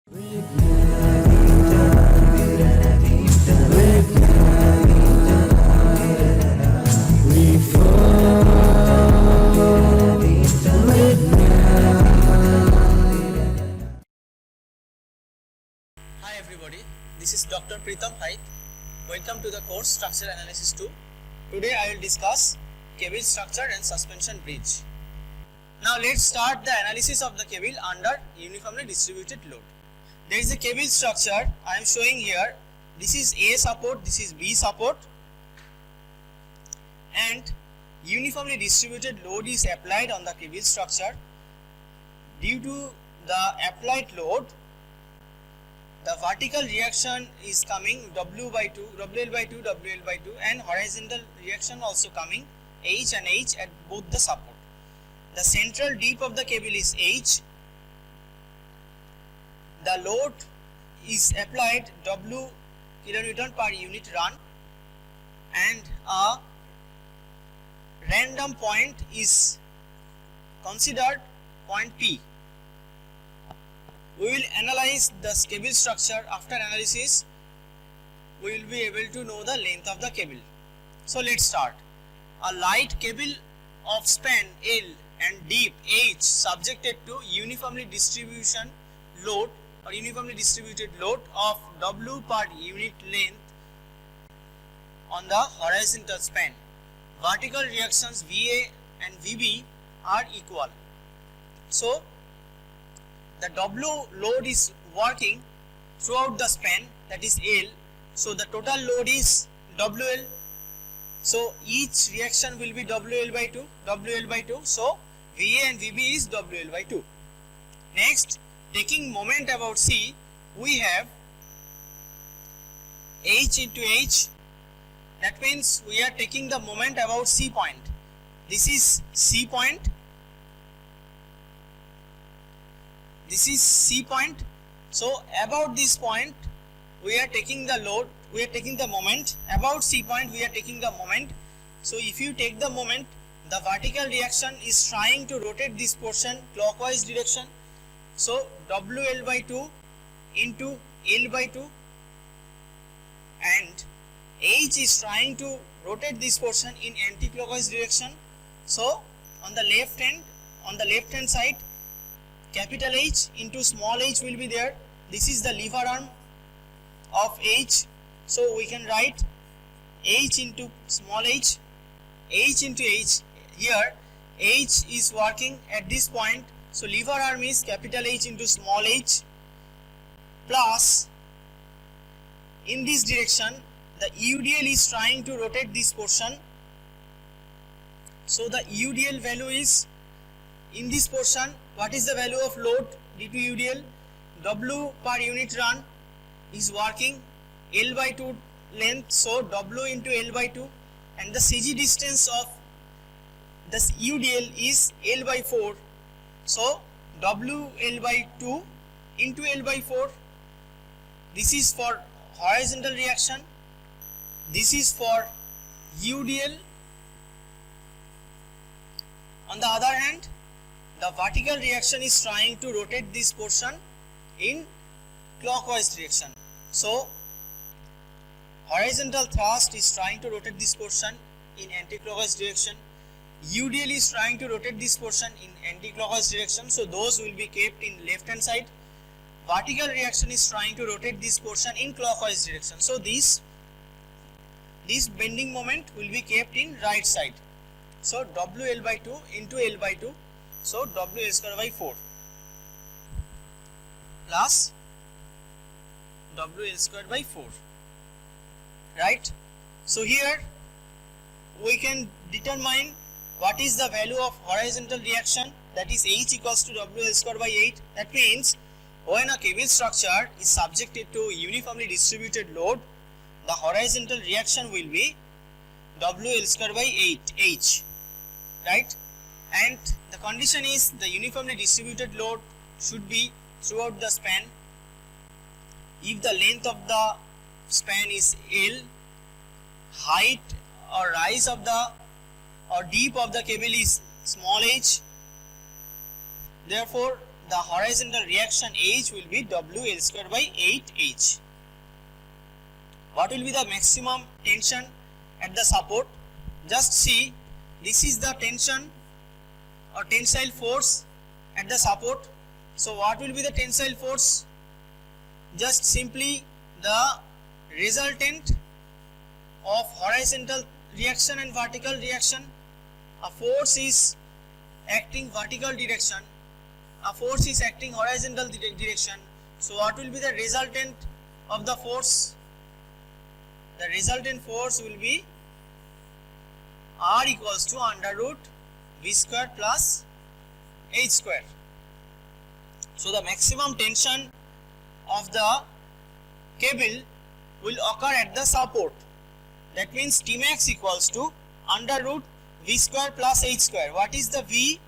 Hi everybody, this is Dr. Pritam Hait. Welcome to the course Structure Analysis 2. Today I will discuss cable structure and suspension bridge. Now let's start the analysis of the cable under uniformly distributed load. There is a cable structure I am showing here. This is A support, this is B support, and uniformly distributed load is applied on the cable structure. Due to the applied load, the vertical reaction is coming W by 2, WL by 2, WL by 2, and horizontal reaction also coming H and H at both the support. The central dip of the cable is H. The load is applied W kilonewton per unit run, and a random point is considered point P. We will analyze the cable structure. After analysis, we will be able to know the length of the cable. So let's start. A light cable of span L and deep H subjected to uniformly distribution load or uniformly distributed load of W per unit length on the horizontal span. Vertical reactions VA and VB are equal. So the W load is working throughout the span, that is L. So the total load is WL. So each reaction will be WL by 2, WL by 2. So VA and VB is WL by 2. Next, taking moment about C, we have H into H. That means we are taking the moment about C point. This is C point. This is C point. So about this point we are taking the load, we are taking the moment. About C point we are taking the moment. So if you take the moment, the vertical reaction is trying to rotate this portion clockwise direction. So WL by 2 into L by 2, and H is trying to rotate this portion in anti-clockwise direction. So on the left hand side, capital H into small h will be there. This is the lever arm of H. So we can write H into small h, H into H. Here H is working at this point. So lever arm is capital H into small h, plus in this direction the UDL is trying to rotate this portion. So the UDL value is in this portion. What is the value of load due to UDL? W per unit run is working L by 2 length, so W into L by 2, and the CG distance of this UDL is L by 4. So WL by 2 into L by 4. This is for horizontal reaction. This is for UDL. On the other hand, the vertical reaction is trying to rotate this portion in clockwise direction. So horizontal thrust is trying to rotate this portion in anti-clockwise direction. UDL is trying to rotate this portion in anti-clockwise direction. So those will be kept in left hand side. Vertical reaction is trying to rotate this portion in clockwise direction. So this bending moment will be kept in right side. So WL by 2 into L by 2. So WL square by 4 plus WL square by 4, right? So here we can determine what is the value of horizontal reaction, that is H equals to WL square by 8. That means when a cable structure is subjected to uniformly distributed load, the horizontal reaction will be WL square by 8H, right? And the condition is the uniformly distributed load should be throughout the span. If the length of the span is L, height or rise of the or deep of the cable is small h, therefore the horizontal reaction H will be WL square by 8H. What will be the maximum tension at the support? Just see, this is the tension or tensile force at the support. So what will be the tensile force? Just simply the resultant of horizontal reaction and vertical reaction. A force is acting vertical direction, a force is acting horizontal direction. So what will be the resultant of the force? The resultant force will be R equals to under root V square plus H square. So the maximum tension of the cable will occur at the support. That means Tmax equals to under root V square plus H square. What is the V?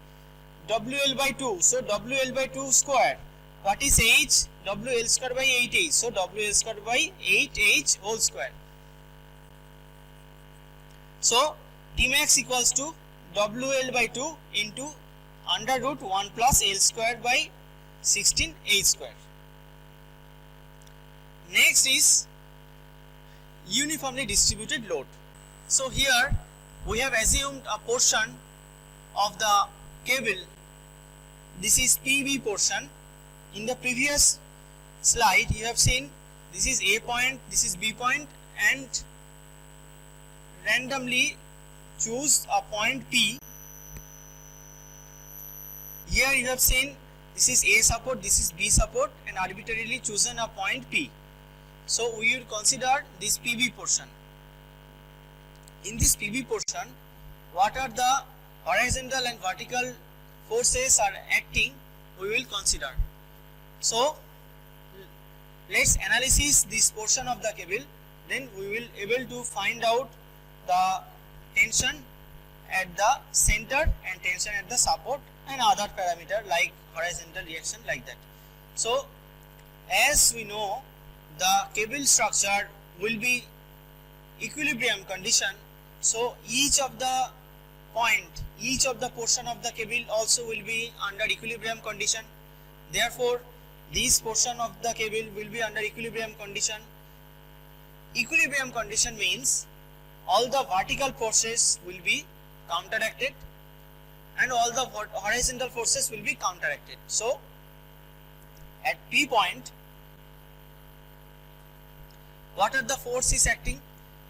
WL by 2. So WL by 2 square. What is H? WL square by 8H. So WL square by 8H whole square. So Tmax equals to WL by 2 into under root 1 plus L square by 16H square. Next is uniformly distributed load. So here we have assumed a portion of the cable. This is PB portion. In the previous slide you have seen this is A point, this is B point, and randomly choose a point P. Here you have seen this is A support, this is B support, and arbitrarily chosen a point P. So we will consider this PB portion. In this PB portion, what are the horizontal and vertical forces are acting, we will consider. So let's analyze this portion of the cable, then we will able to find out the tension at the center and tension at the support and other parameter like horizontal reaction like that. So as we know, the cable structure will be equilibrium condition. So each of the point, each of the portion of the cable also will be under equilibrium condition. Therefore, this portion of the cable will be under equilibrium condition. Equilibrium condition means all the vertical forces will be counteracted and all the horizontal forces will be counteracted. So at P point, what are the forces acting?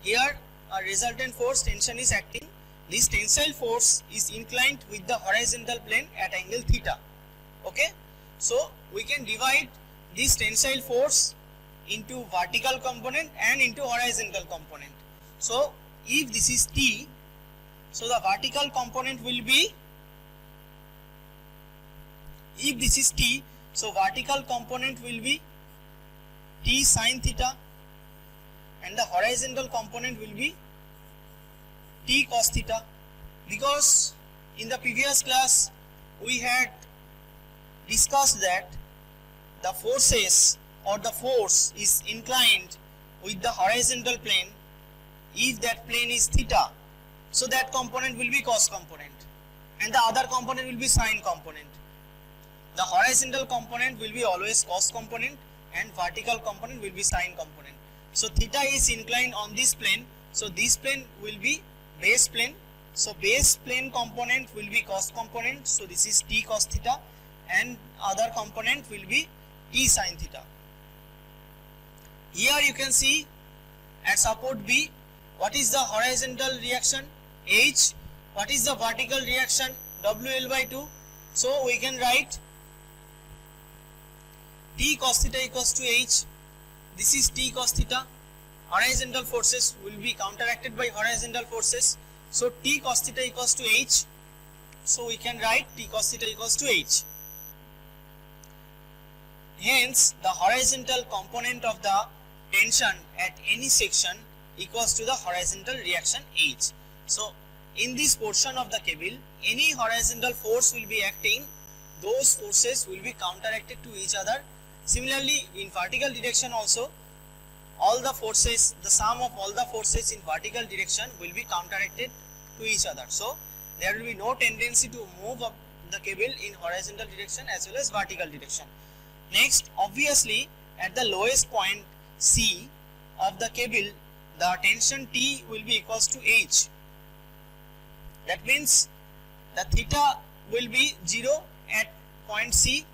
Here a resultant force tension is acting. This tensile force is inclined with the horizontal plane at angle theta. Okay, so we can divide this tensile force into vertical component and into horizontal component. So if this is T, so the vertical component will be, if this is T, so vertical component will be T sin theta, and the horizontal component will be T cos theta. Because in the previous class we had discussed that the forces or the force is inclined with the horizontal plane. If that plane is theta, so that component will be cos component and the other component will be sin component. The horizontal component will be always cos component and vertical component will be sin component. So theta is inclined on this plane, so this plane will be base plane. So base plane component will be cos component, so this is T cos theta, and other component will be T sin theta. Here you can see at support B, what is the horizontal reaction H, what is the vertical reaction WL by 2. So we can write T cos theta equals to H. This is T cos theta. Horizontal forces will be counteracted by horizontal forces. So T cos theta equals to H. So we can write T cos theta equals to H. Hence the horizontal component of the tension at any section equals to the horizontal reaction H. So in this portion of the cable, any horizontal force will be acting, those forces will be counteracted to each other. Similarly, in vertical direction also, all the forces, the sum of all the forces in vertical direction will be counteracted to each other. So there will be no tendency to move up the cable in horizontal direction as well as vertical direction. Next, obviously at the lowest point C of the cable, the tension T will be equals to H. That means the theta will be 0 at point C.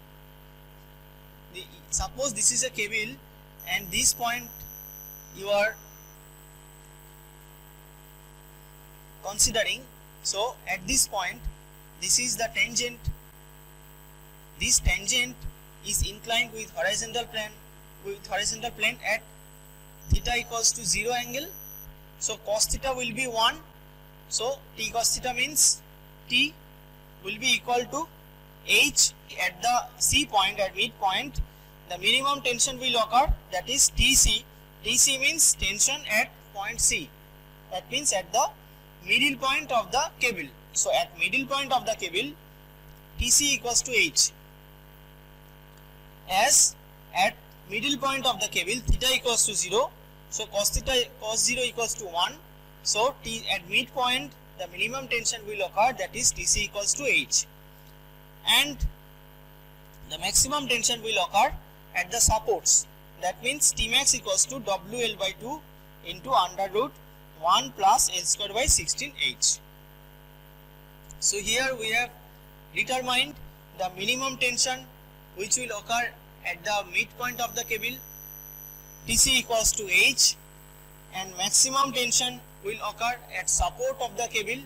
Suppose this is a cable and this point you are considering. So at this point, this is the tangent. This tangent is inclined with horizontal plane at theta equals to 0 angle. So cos theta will be 1. So T cos theta means T will be equal to H. At the C point, at midpoint, the minimum tension will occur, that is TC. TC means tension at point C. That means at the middle point of the cable. So at middle point of the cable, TC equals to H. As at middle point of the cable, theta equals to 0. So cos 0 equals to 1. So T at midpoint, the minimum tension will occur, that is TC equals to H. And the maximum tension will occur at the supports. That means Tmax equals to WL by 2 into under root 1 plus L square by 16H. So here we have determined the minimum tension which will occur at the midpoint of the cable, TC equals to H, and maximum tension will occur at support of the cable,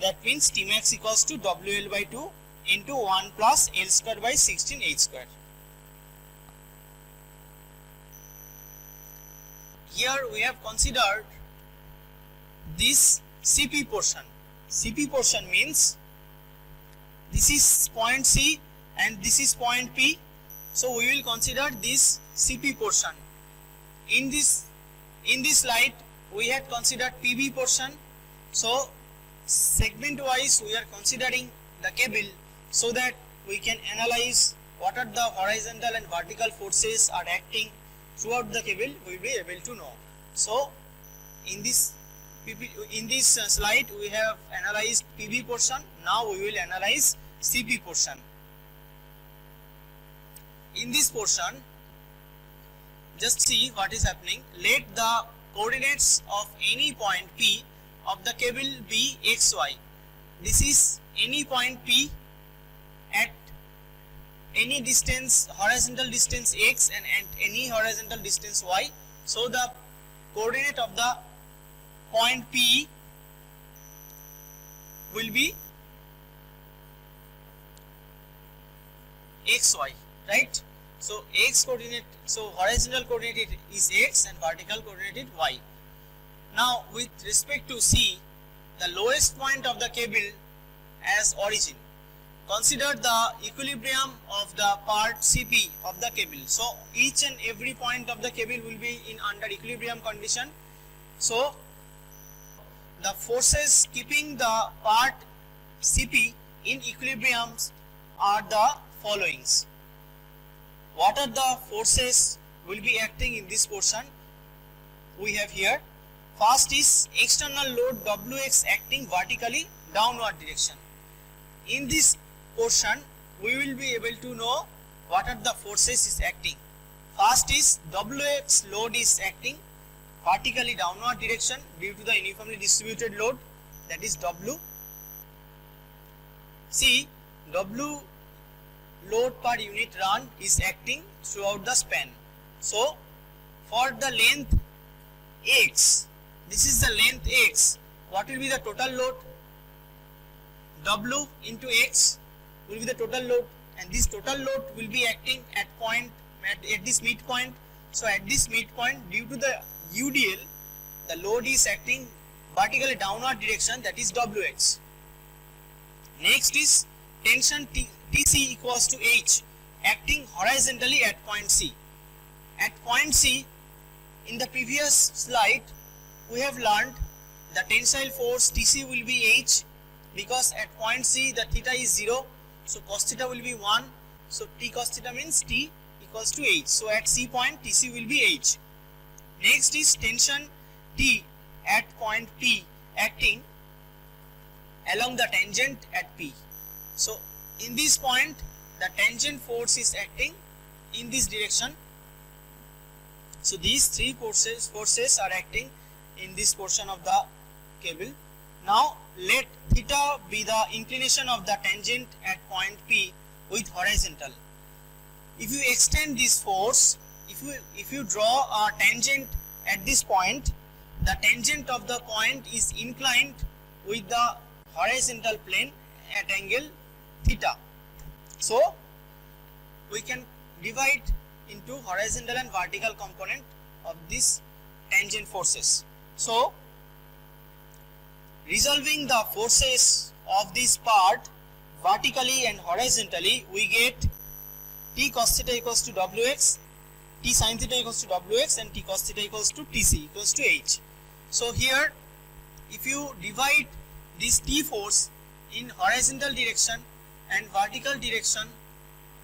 that means Tmax equals to WL by 2 into 1 plus L square by 16H square. Here we have considered this CP portion. CP portion means this is point C and this is point P. So we will consider this CP portion. In this slide we had considered PB portion. So segment wise we are considering the cable so that we can analyze what are the horizontal and vertical forces are acting throughout the cable. We will be able to know. So in this slide we have analyzed PB portion. Now we will analyze CP portion. In this portion, just see what is happening. Let the coordinates of any point P of the cable be xy. This is any point P at any distance, horizontal distance x, and at any horizontal distance y. So the coordinate of the point P will be xy, right? So x coordinate, so horizontal coordinate is x and vertical coordinate is y. Now with respect to C, the lowest point of the cable as origin, consider the equilibrium of the part CP of the cable. So each and every point of the cable will be in under equilibrium condition. So the forces keeping the part CP in equilibrium are the followings. What are the forces will be acting in this portion? We have here. First is external load Wx acting vertically downward direction. In this portion we will be able to know what are the forces is acting. First is Wx load is acting vertically downward direction due to the uniformly distributed load, that is W. See, W load per unit run is acting throughout the span. So for the length x, this is the length x, what will be the total load? W into x will be the total load, and this total load will be acting at this midpoint. So at this midpoint, due to the UDL, the load is acting vertically downward direction, that is Wx. Next is tension TC equals to H acting horizontally at point C. At point C, in the previous slide we have learned the tensile force TC will be H, because at point C the theta is 0, so cos theta will be 1, so T cos theta means T equals to H. So at C point TC will be H. Next is tension T at point P acting along the tangent at P. So in this point the tangent force is acting in this direction. So these three forces are acting in this portion of the cable. Now let theta be the inclination of the tangent at point P with horizontal. If you extend this force, if you draw a tangent at this point, the tangent of the point is inclined with the horizontal plane at angle theta. So we can divide into horizontal and vertical component of these tangent forces. So resolving the forces of this part vertically and horizontally, we get T cos theta equals to Wx, T sin theta equals to Wx, and T cos theta equals to Tc equals to H. So here if you divide this T force in horizontal direction and vertical direction,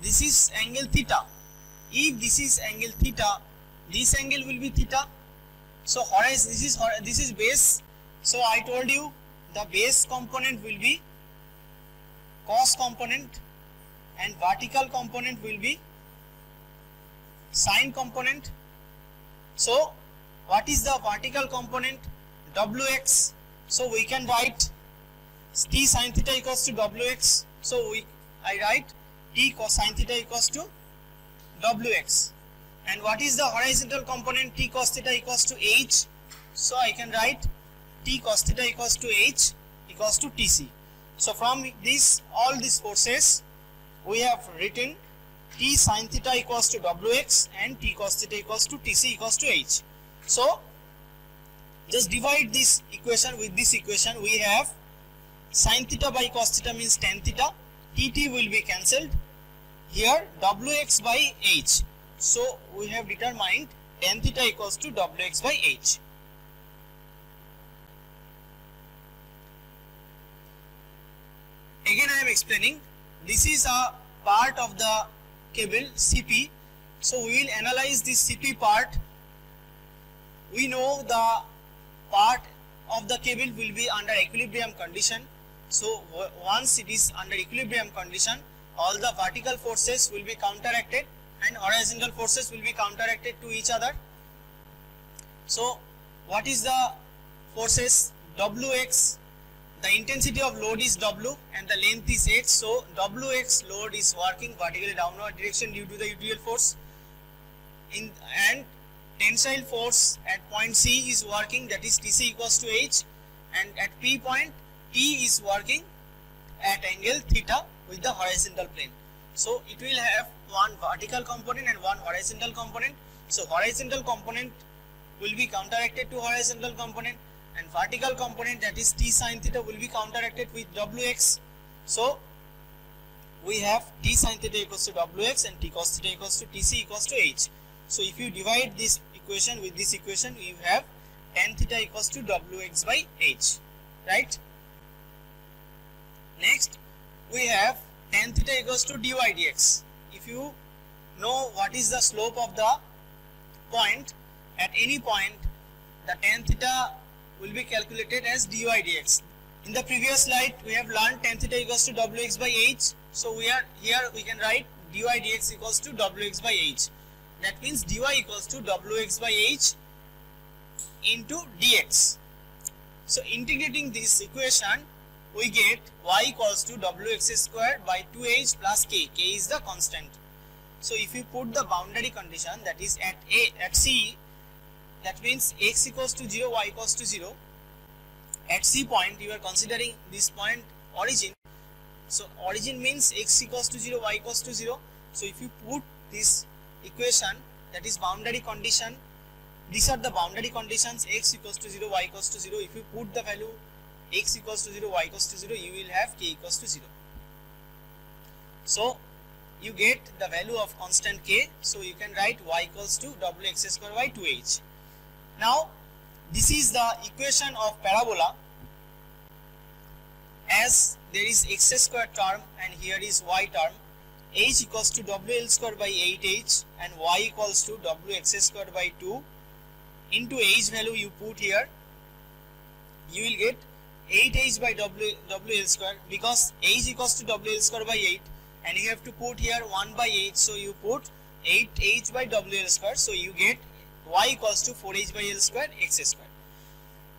this is angle theta. If this is angle theta, this angle will be theta. So this is base. So I told you the base component will be cos component and vertical component will be sin component. So what is the vertical component? Wx. So we can write T sin theta equals to Wx. So I write T cos sin theta equals to Wx. And what is the horizontal component? T cos theta equals to H. So I can write T cos theta equals to H equals to Tc. So from this, all these forces, we have written T sin theta equals to Wx and T cos theta equals to Tc equals to H. So just divide this equation with this equation. We have sin theta by cos theta means tan theta. Tt will be cancelled. Here Wx by H. So we have determined tan theta equals to Wx by H. Again I am explaining, this is a part of the cable CP. So we will analyze this CP part. We know the part of the cable will be under equilibrium condition. So once it is under equilibrium condition, all the vertical forces will be counteracted and horizontal forces will be counteracted to each other. So what is the forces? Wx, the intensity of load is W and the length is X. So Wx load is working vertically downward direction due to the UTL force, and tensile force at point C is working, that is Tc equals to H, and at P point T is working at angle theta with the horizontal plane. So it will have one vertical component and one horizontal component. So horizontal component will be counteracted to horizontal component, and vertical component, that is T sin theta, will be counteracted with Wx. So we have T sin theta equals to Wx and T cos theta equals to Tc equals to H. So if you divide this equation with this equation, you have tan theta equals to Wx by H, right? Next we have tan theta equals to dy dx. If you know what is the slope of the point, at any point the tan theta will be calculated as dy dx. In the previous slide we have learned tan theta equals to Wx by H. So we can write dy dx equals to Wx by H. That means dy equals to Wx by H into dx. So integrating this equation, we get y equals to Wx square by 2h plus k. K is the constant. So if you put the boundary condition, that is at C, that means x equals to 0, y equals to 0. At C point, you are considering this point origin. So origin means x equals to 0, y equals to 0. So if you put this equation, that is boundary condition, these are the boundary conditions, x equals to 0, y equals to 0. If you put the value x equals to 0, y equals to 0, you will have k equals to 0. So you get the value of constant k. So you can write y equals to Wx square by 2h. Now this is the equation of parabola. As there is x square term and here is y term, h equals to wl square by 8h and y equals to wx square by 2 into h value you put here, you will get 8h by WL square, because h equals to WL square by 8 and you have to put here 1 by 8, so you put 8h by WL square, so you get y equals to 4h by L square x square.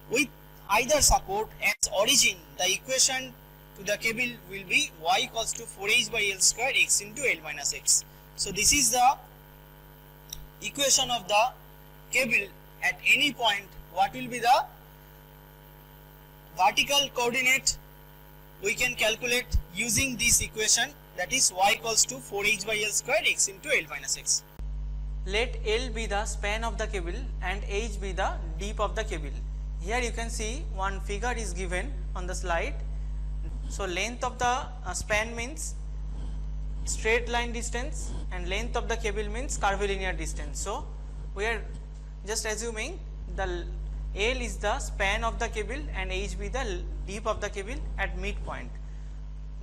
With either support as origin, the equation to the cable will be y equals to 4h by L square x into L minus x. So this is the equation of the cable at any point. What will be the vertical coordinate we can calculate using this equation, that is y equals to 4h by L square x into L minus x. Let L be the span of the cable and H be the deep of the cable. Here you can see one figure is given on the slide. So length of the span means straight line distance and length of the cable means curvilinear distance. So we are just assuming the L is the span of the cable and H be the deep of the cable at midpoint.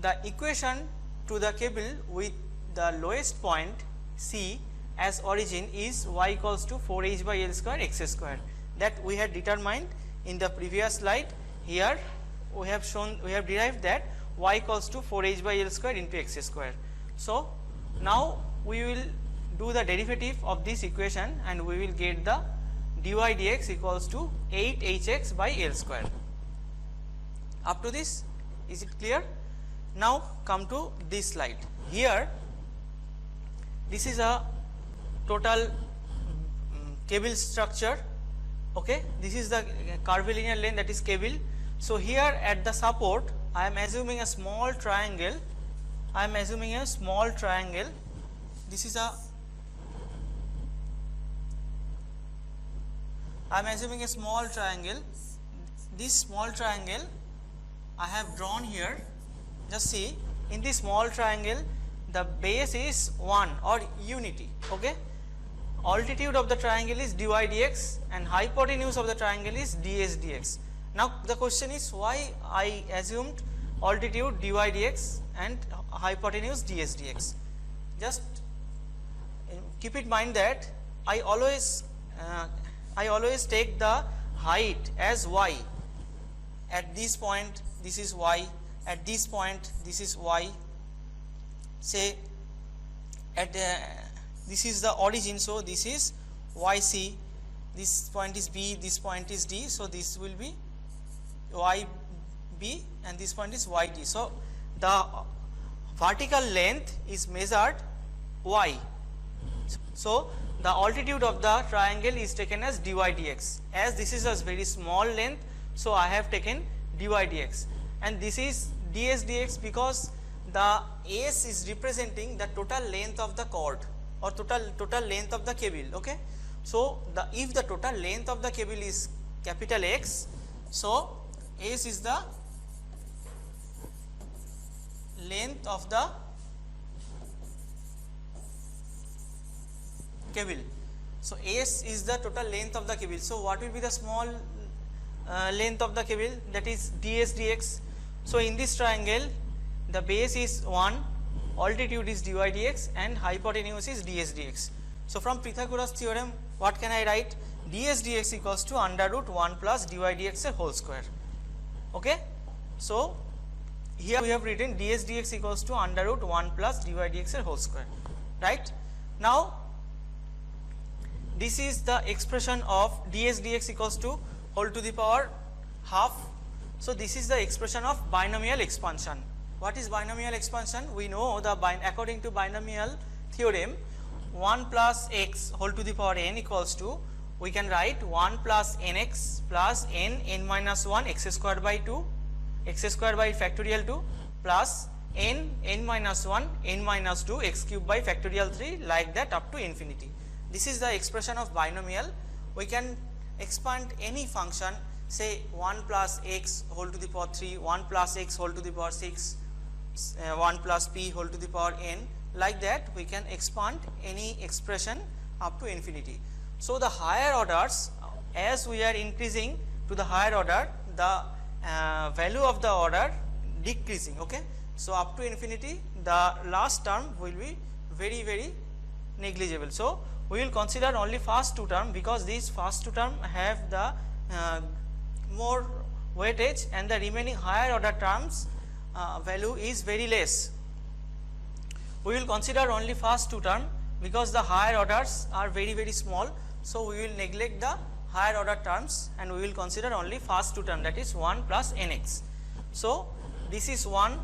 The equation to the cable with the lowest point C as origin is y equals to 4h by L square x square, that we had determined in the previous slide. Here we have derived that y equals to 4h by L square into x square. So now we will do the derivative of this equation and we will get the dy dx equals to 8hx by L square. Up to this, is it clear? Now come to this slide. Here this is a total cable structure. Okay, this is the curvilinear length, that is cable. So here at the support I am assuming a small triangle. This is a small triangle. This small triangle I have drawn here. Just see, in this small triangle the base is 1 or unity. Okay, altitude of the triangle is dy dx and hypotenuse of the triangle is ds dx. Now the question is why I assumed altitude dy dx and hypotenuse ds dx. Just keep in mind that I always take the height as y. At this point this is y, at this point this is y. Say at this is the origin, so this is yc, this point is b, this point is d, so this will be yb and this point is yd. So the vertical length is measured y. So the altitude of the triangle is taken as dy dx. As this is a very small length, so I have taken dy dx, and this is ds dx because the s is representing the total length of the cord or total length of the cable. Okay, so if the total length of the cable is capital X, so s is the length of the cable. So s is the total length of the cable. So what will be the small length of the cable, that is ds dx. So in this triangle the base is 1, altitude is dy dx and hypotenuse is ds dx. So from Pythagoras theorem what can I write? ds dx equals to under root 1 plus dy dx whole square. Okay, so here we have written ds dx equals to under root 1 plus dy dx whole square, right? Now this is the expression of ds dx equals to whole to the power half. So this is the expression of binomial expansion. What is binomial expansion? We know according to binomial theorem 1 plus x whole to the power n equals to, we can write 1 plus nx plus n minus 1 x square by 2 x square by factorial 2 plus n minus 1 n minus 2 x cube by factorial 3, like that up to infinity. This is the expression of binomial. We can expand any function, say 1 plus x whole to the power 3, 1 plus x whole to the power 6, 1 plus p whole to the power n, like that we can expand any expression up to infinity. So the higher orders, as we are increasing to the higher order, the value of the order decreasing. Okay, so up to infinity the last term will be very, very negligible. So we will consider only first two term, because these first two term have the more weightage, and the remaining higher order terms value is very less. We will consider only first two term because the higher orders are very small, so we will neglect the higher order terms and we will consider only first two term, that is 1 plus nx. So this is 1,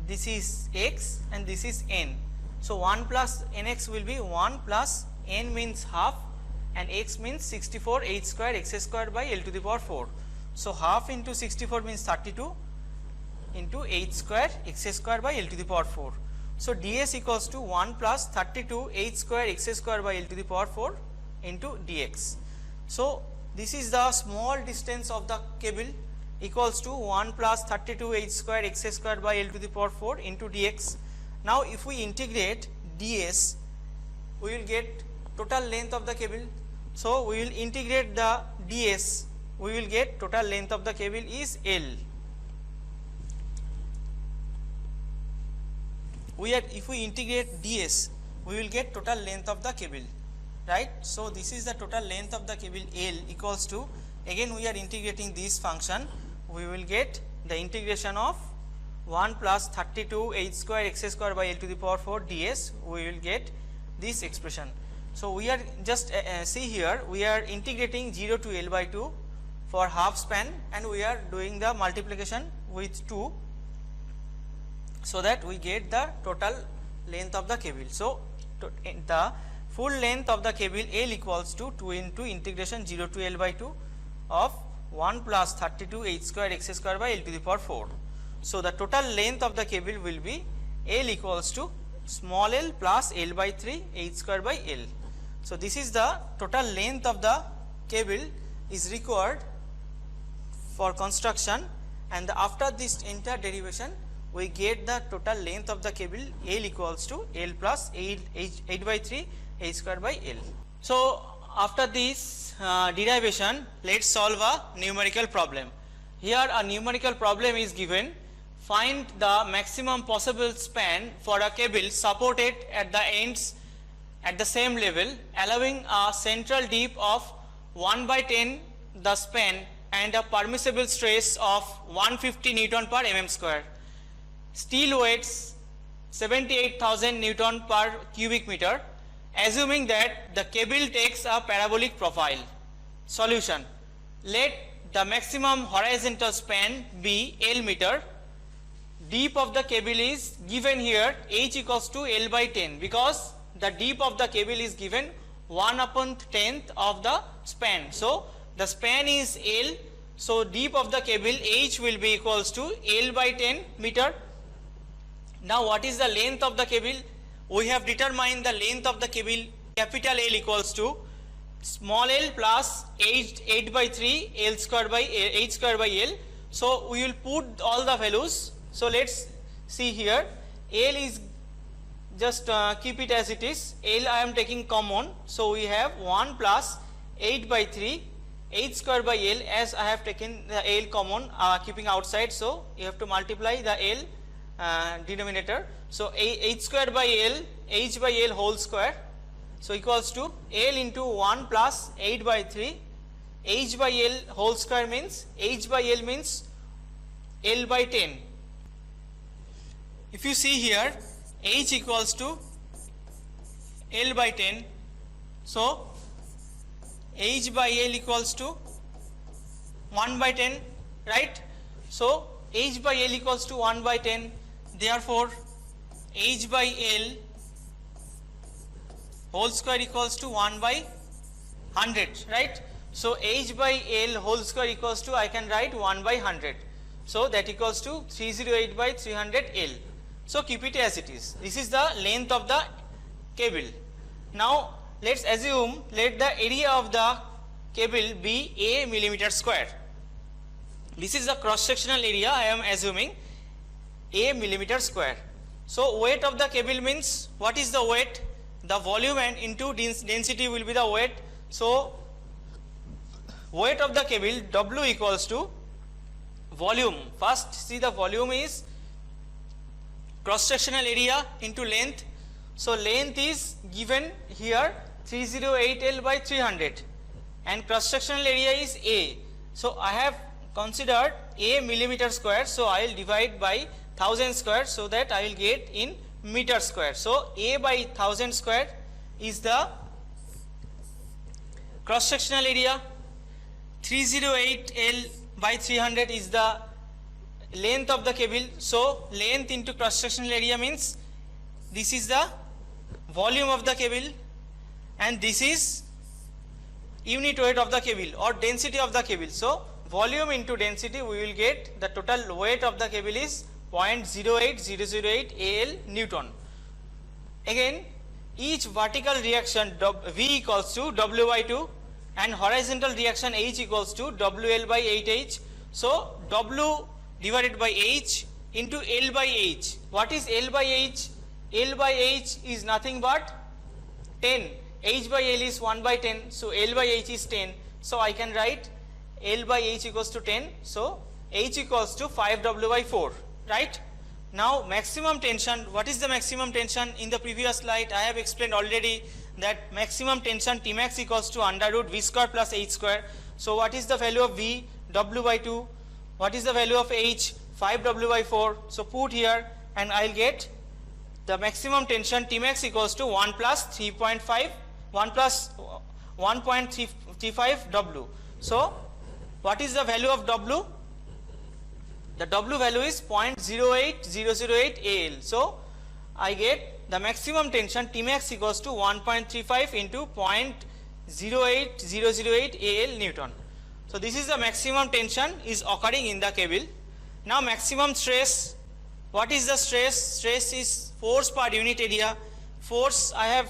this is x, and this is n. So 1 plus nx will be 1 plus n means half and x means 64 h square x square by L to the power 4. So half into 64 means 32 into h square x square by L to the power 4. So ds equals to 1 plus 32 h square x square by L to the power 4 into dx. So this is the small distance of the cable equals to 1 plus 32 h square x square by L to the power 4 into dx. Now if we integrate ds, we will get total length of the cable. So we will integrate the ds, we will get total length of the cable is L. If we integrate ds, we will get total length of the cable, right? So this is the total length of the cable L equals to, again we are integrating this function, we will get the integration of 1 plus 32 h square x square by L to the power 4 ds, we will get this expression. So we are just see here, we are integrating 0 to L by 2 for half span and we are doing the multiplication with 2 so that we get the total length of the cable. So the full length of the cable L equals to 2 into integration 0 to L by 2 of 1 plus 32 h square x square by L to the power 4. So the total length of the cable will be L equals to small l plus L by 3 h square by L. So this is the total length of the cable is required for construction, and after this entire derivation we get the total length of the cable L equals to L plus 8 by 3 h square by L. So after this derivation, let's solve a numerical problem. Here a numerical problem is given. Find the maximum possible span for a cable supported at the ends at the same level, allowing a central dip of 1 by 10 the span and a permissible stress of 150 Newton per mm square. Steel weights 78,000 Newton per cubic meter, assuming that the cable takes a parabolic profile. Solution: let the maximum horizontal span be L meter. Deep of the cable is given here h equals to L by 10 because the deep of the cable is given 1 upon 10th of the span. So the span is L, so deep of the cable h will be equals to L by 10 meter. Now what is the length of the cable? We have determined the length of the cable capital L equals to small l plus 8 by 3 L square by h square by L. So we will put all the values. So let's see here, L is just keep it as it is, L I am taking common, so we have 1 plus 8 by 3 h square by L, as I have taken the L common keeping outside, so you have to multiply the L denominator. So h square by L, h by L whole square, so equals to L into 1 plus 8 by 3 h by L whole square means h by L means L by 10. If you see here, h equals to L by 10, so h by L equals to 1 by 10, right? So h by L equals to 1 by 10, therefore h by L whole square equals to 1 by 100, right? So h by L whole square equals to, I can write 1 by 100, so that equals to 308 by 300 L. So keep it as it is. This is the length of the cable. Now let's assume, let the area of the cable be a millimeter square. This is the cross sectional area I am assuming, a millimeter square. So weight of the cable means, what is the weight? The volume and into density will be the weight. So weight of the cable W equals to volume. First see the volume is cross sectional area into length. So length is given here 308 L by 300 and cross sectional area is A. So I have considered a millimeter square, so I will divide by 1000 square so that I will get in meter square. So a by 1000 square is the cross sectional area, 308 L by 300 is the length of the cable. So length into cross sectional area means this is the volume of the cable and this is unit weight of the cable or density of the cable. So volume into density, we will get the total weight of the cable is 0.08008 AL Newton. Again, each vertical reaction V equals to W by 2 and horizontal reaction H equals to WL by 8H. So W divided by H into L by H. What is L by H? L by H is nothing but 10. H by L is 1 by 10. So L by H is 10. So I can write L by H equals to 10. So H equals to 5W by 4. Right? Now maximum tension. What is the maximum tension? In the previous slide I have explained already that maximum tension Tmax equals to under root V square plus H square. So what is the value of V? W by 2. What is the value of H? 5W by 4. So put here and I will get the maximum tension Tmax equals to 1 plus 3.5, 1 plus 1.35 W. So what is the value of W? The W value is 0.08008 AL. So I get the maximum tension Tmax equals to 1.35 into 0.08008 AL Newton. So this is the maximum tension is occurring in the cable. Now maximum stress. What is the stress? Stress is force per unit area. Force I have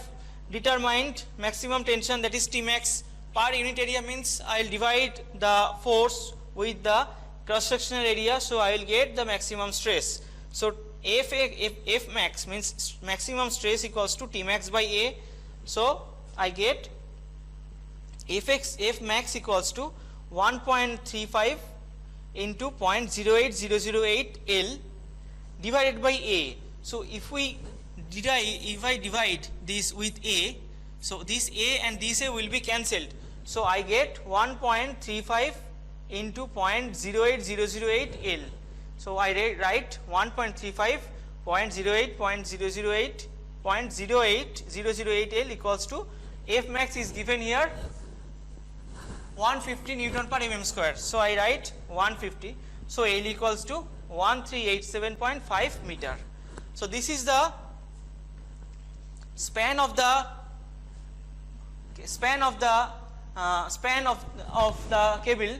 determined maximum tension, that is Tmax per unit area, means I will divide the force with the cross sectional area, so I will get the maximum stress. So F max means maximum stress equals to Tmax by A. So I get F max equals to 1.35 into 0.08008 L divided by A. So if I divide this with A, so this A and this A will be cancelled. So I get 1.35 into 0.08008 L. So I write 1.35 0.008 L equals to F max is given here 150 Newton per mm square. So I write 150. So L equals to 1387.5 meter. So this is the span of the cable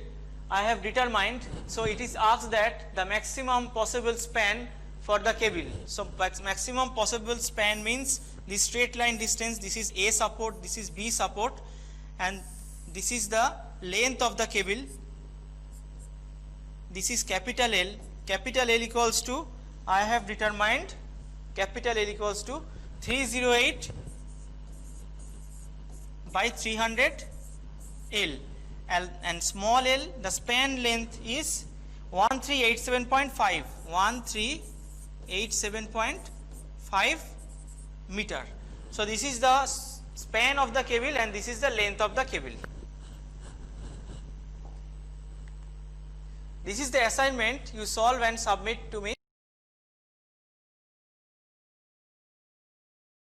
I have determined. So it is asked that the maximum possible span for the cable. So maximum possible span means the straight line distance. This is A support, this is B support, and this is the length of the cable. This is capital L. Capital L equals to, I have determined capital L equals to 308 by 300 L, and small l, the span length is 1387.5 1387.5 meter. So this is the span of the cable and this is the length of the cable. This is the assignment you solve and submit to me.